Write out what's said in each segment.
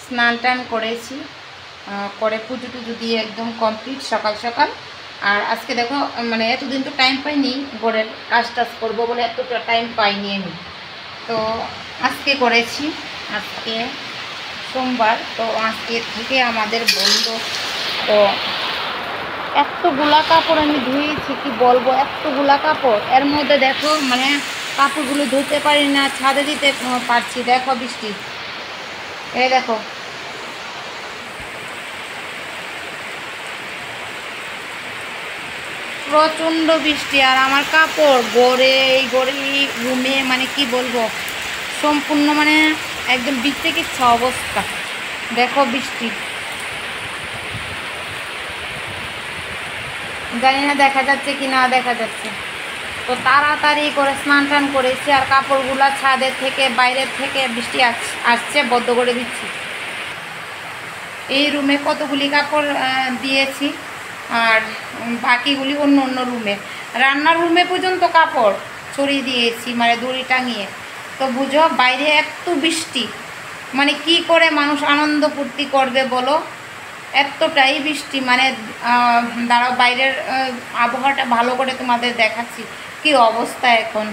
স্নান টান করেছি, করে পুজো টুজো দিয়ে একদম কমপ্লিট সকাল সকাল। আর আজকে দেখো মানে এতদিন তো টাইম পাইনি ঘরের কাজ টাজ করবো বলে, এতটা টাইম পাইনি আমি, তো আজকে করেছি। আজকে সোমবার, তো আজকে থেকে আমাদের বন্ধ। তো এতগুলা কাপড় আমি ধুয়েছি, কি বলবো, এতগুলা কাপড়। এর মধ্যে দেখো মানে কাপড়গুলো ধুতে পারি না, ছাদে দিতে পারছি। দেখো বৃষ্টি, এই দেখো প্রচণ্ড বৃষ্টি। আর আমার কাপড় গড়ে রুমে, মানে কি বলবো, সম্পূর্ণ মানে একদম বিচ্ছিন্ন অবস্থা। দেখো বৃষ্টি, জানি না দেখা যাচ্ছে কি না দেখা যাচ্ছে। তো তাড়াতাড়ি করে স্নান টান করেছি, আর কাপড়গুলো ছাদের থেকে বাইরের থেকে বৃষ্টি আসছে বদ্ধ করে দিচ্ছি। এই রুমে কতগুলি কাপড় দিয়েছি, আর বাকিগুলি অন্য অন্য রুমে। রান্নার রুমে পর্যন্ত কাপড় ছড়িয়ে দিয়েছি, মানে দড়ি টাঙিয়ে। তো বুঝো বাইরে এত বৃষ্টি, মানে কি করে মানুষ আনন্দ ফুর্তি করবে বলো, এতটাই বৃষ্টি। মানে দাঁড়াও বাইরের আবহাওয়াটা ভালো করে তোমাদের দেখাচ্ছি কি অবস্থা এখন।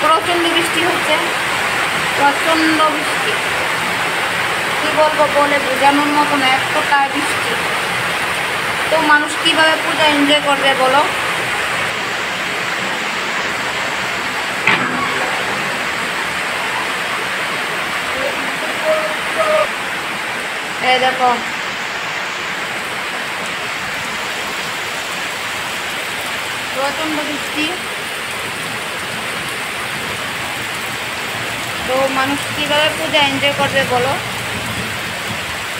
প্রচণ্ড বৃষ্টি হচ্ছে, প্রচণ্ড বৃষ্টি, কী বলবো বলে বোঝানোর মতো না, এতটা বৃষ্টি। তো মানুষ কীভাবে পূজা এনজয় করবে বলো। এই দেখো প্রচণ্ড বৃষ্টি, তো মানুষ কীভাবে পূজা এনজয় করবে বলো,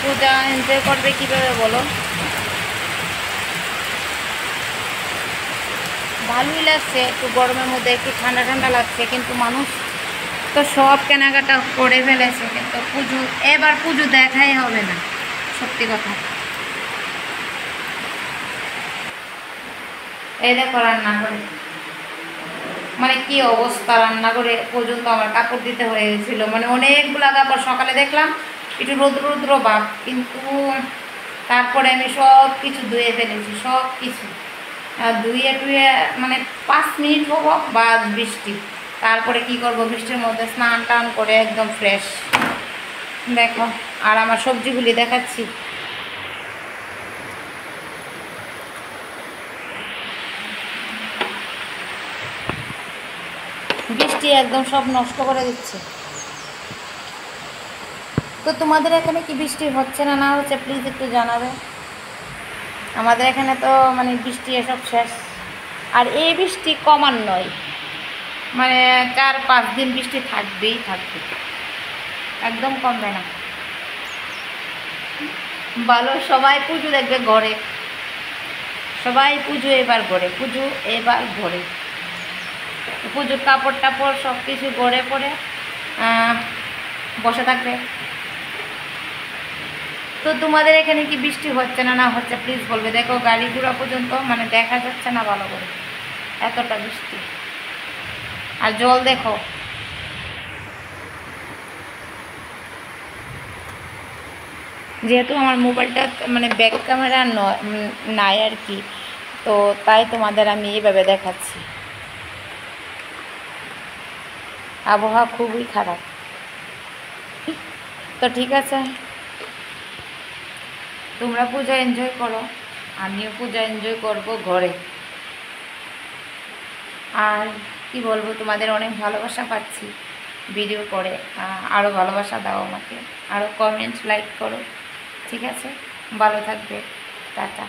পূজা এনজয় করবে কীভাবে বলো। ভালোই লাগছে, একটু গরমের মধ্যে একটু ঠান্ডা ঠান্ডা লাগছে, কিন্তু মানুষ তো সব কেনাকাটা করে ফেলেছে, কিন্তু এবার পুজো দেখাই হবে না, সত্যি কথা। এই দেখো রান্নাঘরে মানে কি অবস্থা, রান্নাঘরে পর্যন্ত আমার কাপড় দিতে হয়েছিল, মানে অনেকগুলা কাপড়। সকালে দেখলাম একটু রৌদ্র রৌদ্র ভাব, কিন্তু তারপরে আমি সব কিছু ধুয়ে ফেলেছি, সব কিছু ধুয়ে টুয়ে, মানে 5 মিনিট হবো বা বৃষ্টি। তারপরে কি করব, বৃষ্টির মধ্যে স্নান টান করে একদম ফ্রেশ। দেখো, আর আমার সবজিগুলি দেখাচ্ছি। বৃষ্টি একদম সব নষ্ট করে দিচ্ছে। তো তোমাদের এখানে কি বৃষ্টি হচ্ছে না না হচ্ছে প্লিজ একটু জানাবে। আমাদের এখানে তো মানে বৃষ্টি এসব শেষ, আর এই বৃষ্টি কমার নয়, মানে 4-5 দিন বৃষ্টি থাকবেই থাকবে, একদম কমবে না। ভালো, সবাই পুজো দেখবে ঘরে, সবাই পুজো এবার ঘরে, পুজো এবার ঘরে, পুজোর কাপড় টাপড় সব কিছু ঘরে পরে বসে থাকবে। তো তোমাদের এখানে কি বৃষ্টি হচ্ছে না না হচ্ছে প্লিজ বলবে। দেখো গাড়ি ঘোড়া পর্যন্ত মানে দেখা যাচ্ছে না ভালো করে, এতটা বৃষ্টি। আর জল দেখো, যেহেতু আমার মোবাইলটা মানে ব্যাক ক্যামেরা নাই আর কি, তো তাই তোমাদের আমি এইভাবে দেখাচ্ছি। আবহাওয়া খুবই খারাপ। তো ঠিক আছে, তোমরা পূজা এনজয় করো, আমিও পূজা এনজয় করব ঘরে। আর কি বলবো, তোমাদের অনেক ভালোবাসা পাচ্ছি ভিডিও করে, আরও ভালোবাসা দাও আমাকে, আরও কমেন্ট লাইক করো, ঠিক আছে? ভালো থাকবে, টাটা।